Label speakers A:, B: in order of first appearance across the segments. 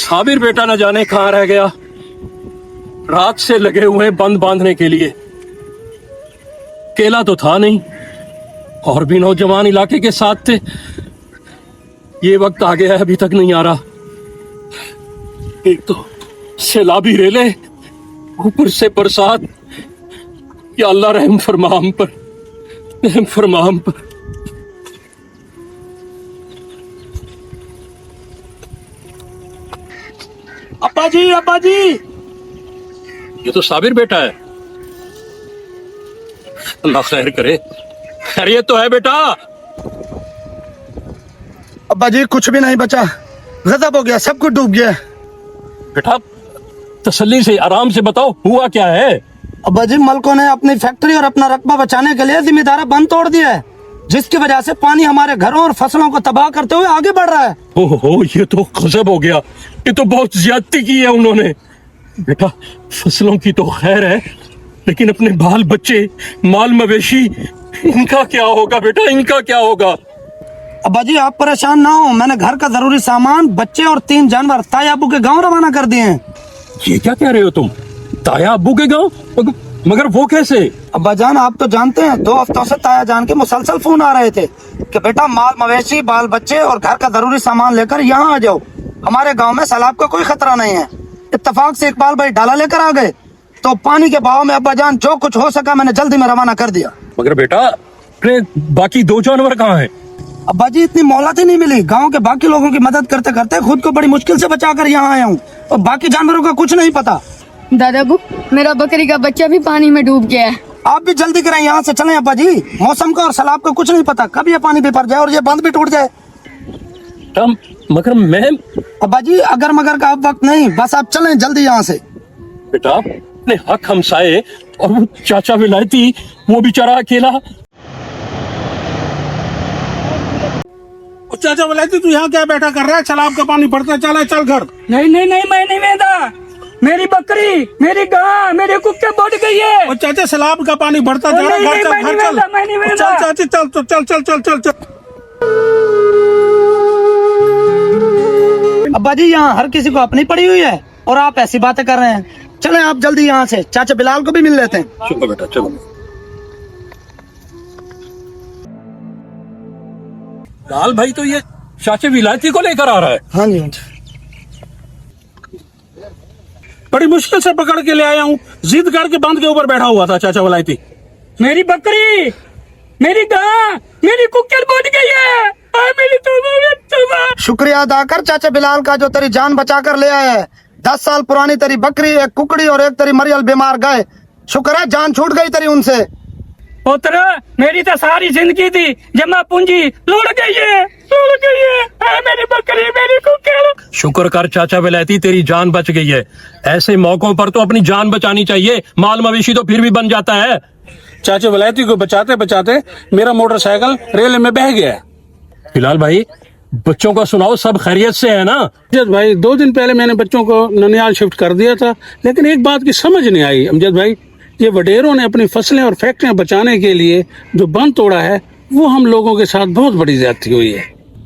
A: साबिर बेटा न जाने कहाँ रह गया। रात से लगे हुए हैं बंद बांधने के लिए। केला तो था नहीं, और भी नौजवान इलाके के साथ थे। ये वक्त आ गया है, अभी तक नहीं आ रहा। एक तो सैलाबी रेले, ऊपर से बरसात। या अल्लाह रहम फरमा हम पर, रहम फरमा हम पर।
B: अब्बा जी, अब्बा जी,
A: ये तो साबिर बेटा है। अल्लाह खैर करे। खैरियत तो है बेटा?
B: अब्बा जी कुछ भी नहीं बचा, गजब हो गया, सब कुछ डूब गया।
A: बेटा तसल्ली से आराम से बताओ, हुआ क्या है?
B: अब्बा जी मलकों ने अपनी फैक्ट्री और अपना रकबा बचाने के लिए जिम्मेदारा बंद तोड़ दिया है, जिसकी वजह से पानी हमारे घरों और फसलों को तबाह करते हुए आगे बढ़ रहा है।
A: ओहो, ये तो गजब हो गया। ये तो बहुत ज्यादती की है उन्होंने। बेटा फसलों की तो खैर है, लेकिन अपने बाल बच्चे, माल मवेशी, इनका क्या होगा बेटा, इनका क्या होगा?
B: अब्बा जी आप परेशान ना हो, मैंने घर का जरूरी सामान, बच्चे और 3 जानवर ताया अबू के गांव रवाना कर दिए हैं।
A: ये क्या कह रहे हो तुम? ताया अब्बू के गांव? मगर वो कैसे?
B: अब्बा जान आप तो जानते हैं, 2 हफ्तों से ताया जान के मुसलसल फोन आ रहे थे कि बेटा माल मवेशी, बाल बच्चे और घर का जरूरी सामान लेकर यहाँ आ जाओ, हमारे गांव में सैलाब का कोई खतरा नहीं है। इत्तेफाक से इकबाल भाई डाला लेकर आ गए, तो पानी के बहाव में अब्बा जान जो कुछ हो सका मैंने जल्दी में रवाना कर दिया।
A: मगर बेटा अपने बाकी 2 जानवर कहाँ हैं?
B: अब्बा जी इतनी मोहलत ही नहीं मिली, गांव के बाकी लोगों की मदद करते करते खुद को बड़ी मुश्किल से बचाकर यहाँ आया हूँ, और बाकी जानवरों का कुछ नहीं पता।
C: दादाबू मेरा बकरी का बच्चा भी पानी में डूब गया है।
B: आप भी जल्दी करें, यहाँ से चलें अब्बा जी, मौसम का और सैलाब का कुछ नहीं पता, कब ये पानी भी भर जाए और ये बंद भी टूट जाए।
A: मगर मैं
B: अब्बा जी अगर मगर का अब वक्त नहीं, बस आप चलें जल्दी यहाँ से।
A: बेटा अपने हक हमसाए और वो चाचा विलायती, वो बेचारा अकेला।
D: चाचा विलायती तू यहाँ क्या बैठा कर रहा है? सैलाब का पानी बढ़ता चला, चल घर।
E: नहीं नहीं नहीं, मैं नहीं वेंदा। मेरी बकरी, मेरी गाय, मेरे कुत्ते बढ़ गई है।
D: और चाचा सैलाब का पानी बढ़ता जा रहा है, घर चल, घर चल। चल चाची चल, तो चल चल चल चल चल।
B: अब्बा जी यहाँ हर किसी को अपनी पड़ी हुई है और आप ऐसी बातें कर रहे हैं। चलें आप जल्दी यहाँ से, चाचा बिलाल को भी मिल लेते हैं।
A: चलो बेटा चलो। लाल भाई तो ये चाचे विलायती को लेकर आ रहा है।
B: हाँ जी, हाँ जी।
D: बड़ी मुश्किल से पकड़ के ले आया हूँ, जिद करके बंद के ऊपर बैठा हुआ था चाचा विलायती।
E: मेरी बकरी, मेरी गाय, मेरी कुक्कर बढ़ गई है। मेरी
B: शुक्रिया अदा कर चाचा बिलाल का, जो तेरी जान बचा कर ले आया है। 10 साल पुरानी तेरी बकरी, एक कुकड़ी और एक तेरी मरियल बीमार गाय, शुक्र है जान छूट गई तेरी उनसे।
E: पुत्र मेरी तो सारी जिंदगी थी जमा पूंजी लुढ़ गई है, लुढ़ गई है। मेरी बकरी, मेरी कुक्कर।
A: शुक्र कर चाचा विलायती, तेरी जान बच गई है। ऐसे मौकों पर तो अपनी जान बचानी चाहिए, माल मवेशी तो फिर भी बन जाता है।
D: चाचा विलायती को बचाते बचाते मेरा मोटरसाइकिल रेल में बह गया।
A: फिलहाल भाई बच्चों का सुनाओ, सब खैरियत से है ना?
D: अमजद भाई 2 दिन पहले मैंने बच्चों को ननिहाल शिफ्ट कर दिया था, लेकिन एक बात की समझ नहीं आई अमजद भाई, ये वडेरों ने अपनी फसलें और फैक्ट्रियां बचाने के लिए जो बंद तोड़ा है, वो हम लोगों के साथ बहुत बड़ी ज्यादती हुई है।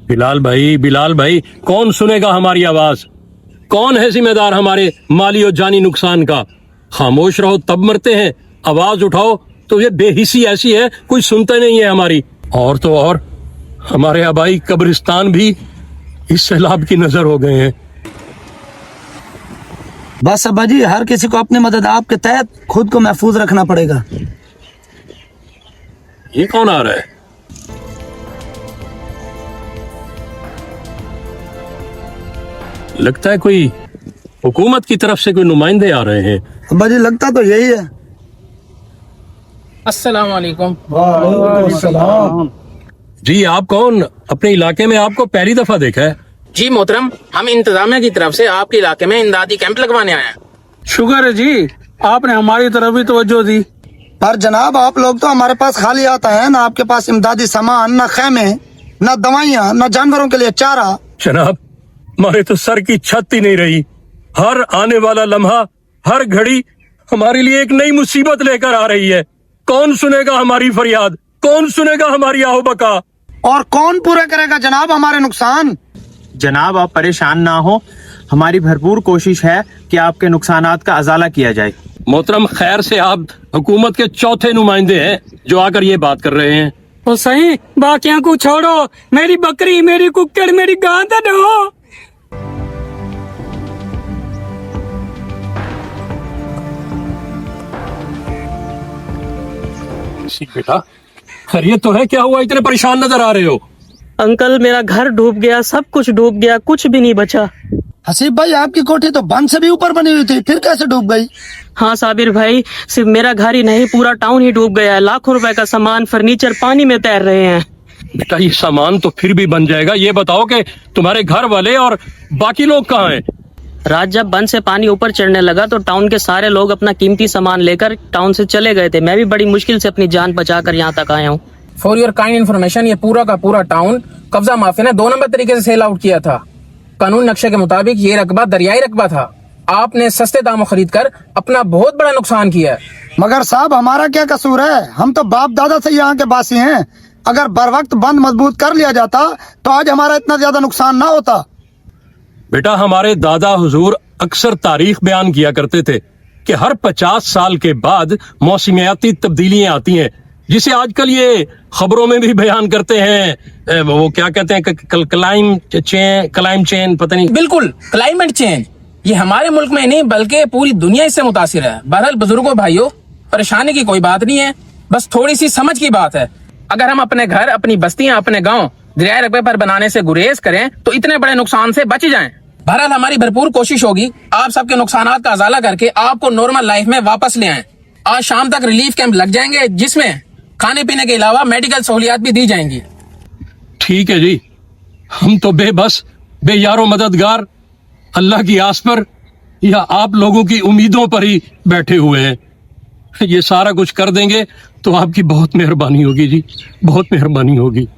A: बिलाल भाई कौन सुनेगा हमारी आवाज? कौन है जिम्मेदार हमारे माली और जानी नुकसान का? खामोश रहो तब मरते हैं, आवाज उठाओ तो ये बेहिसी ऐसी है कोई सुनता नहीं है हमारी। और तो और हमारे आबाई कब्रिस्तान भी इस सैलाब की नजर हो गए हैं।
B: बस अब्बा जी हर किसी को अपनी मदद आपके तहत खुद को महफूज रखना पड़ेगा।
A: ये कौन आ रहा है? लगता है कोई हुकूमत की तरफ से कोई नुमाइंदे आ रहे हैं।
B: अब्बा जी लगता तो यही है।
F: अस्सलाम वालेकुम।
A: जी आप कौन? अपने इलाके में आपको पहली दफा देखा है।
F: जी मोहतरम, हम इंतजामिया की तरफ से आपके इलाके में इमदादी कैंप लगवाने आए हैं।
D: शुक्र है जी, आपने हमारी तरफ भी तवज्जो दी।
B: पर जनाब आप लोग तो हमारे पास खाली आता है, ना आपके पास इमदादी सामान, ना खेमे, ना दवाइयाँ, ना जानवरों के लिए चारा।
A: जनाब हमारे तो सर की छत ही नहीं रही। हर आने वाला लम्हा, हर घड़ी हमारे लिए एक नई मुसीबत लेकर आ रही है। कौन सुनेगा हमारी फरियाद? कौन सुनेगा हमारी आओ बका?
B: और कौन पूरा करेगा जनाब हमारे नुकसान?
G: जनाब आप परेशान ना हो, हमारी भरपूर कोशिश है कि आपके नुकसानात का अजाला किया जाए।
A: मोहतरम, खैर से आप हुकूमत के चौथे नुमाइंदे हैं जो आकर ये बात कर रहे हैं।
E: तो सही, बाकियों को छोड़ो, मेरी बकरी, मेरी कुक्कड़, मेरी गाय दे दो।
A: बेटा, खैरियत तो है? क्या हुआ, इतने परेशान नजर आ रहे हो?
H: अंकल, मेरा घर डूब गया, सब कुछ डूब गया, कुछ भी नहीं बचा।
B: हसीब भाई, आपकी कोठी तो बंद से भी ऊपर बनी हुई थी, फिर कैसे डूब गई?
H: हाँ साबिर भाई, सिर्फ मेरा घर ही नहीं, पूरा टाउन ही डूब गया है। लाखों रुपए का सामान, फर्नीचर पानी में तैर रहे हैं।
A: बेटा, ये सामान तो फिर भी बन जाएगा। ये बताओ कि तुम्हारे घर वाले और बाकी लोग कहाँ हैं?
H: रात जब बंद से पानी ऊपर चढ़ने लगा तो टाउन के सारे लोग अपना कीमती सामान लेकर टाउन से चले गए थे। मैं भी बड़ी मुश्किल से अपनी जान बचाकर यहाँ तक आया हूँ।
F: फॉर योर काइंड इन्फॉर्मेशन, ये पूरा का पूरा टाउन कब्जा माफिया ने 2 नंबर तरीके से सेल आउट किया था। कानून नक्शे के मुताबिक ये रकबा दरियाई रकबा था। आपने सस्ते दामों खरीद कर अपना बहुत बड़ा नुकसान किया है।
B: मगर साहब, हमारा क्या कसूर है? हम तो बाप दादा से यहाँ के बासी हैं। अगर बर वक्त बंद मजबूत कर लिया जाता तो आज हमारा इतना ज्यादा नुकसान ना होता।
A: बेटा, हमारे दादा हुजूर अक्सर तारीख बयान किया करते थे कि हर 50 साल के बाद मौसमियाती तब्दीलियां आती हैं, जिसे आजकल ये खबरों में भी बयान करते हैं। वो क्या कहते हैं, क्लाइम चेन, पता नहीं।
F: बिल्कुल, क्लाइमेट चेंज ये हमारे मुल्क में नहीं बल्कि पूरी दुनिया इससे मुतासिर है। बहरहाल बुजुर्गों भाइयों, परेशानी की कोई बात नहीं है, बस थोड़ी सी समझ की बात है। अगर हम अपने घर, अपनी बस्तियां, अपने गांव दरियाई रकबे पर बनाने से गुरेज करें तो इतने बड़े नुकसान से बच जाएं। बहरहाल हमारी भरपूर कोशिश होगी आप सबके नुकसानात का अजाला करके आपको नॉर्मल लाइफ में वापस ले आएं। आज शाम तक रिलीफ कैंप लग जाएंगे जिसमें खाने पीने के अलावा मेडिकल सहूलियात भी दी जाएंगी।
A: ठीक है जी, हम तो बेबस, बेयारो मददगार, अल्लाह की आस पर या आप लोगों की उम्मीदों पर ही बैठे हुए हैं। ये सारा कुछ कर देंगे तो आपकी बहुत मेहरबानी होगी जी, बहुत मेहरबानी होगी।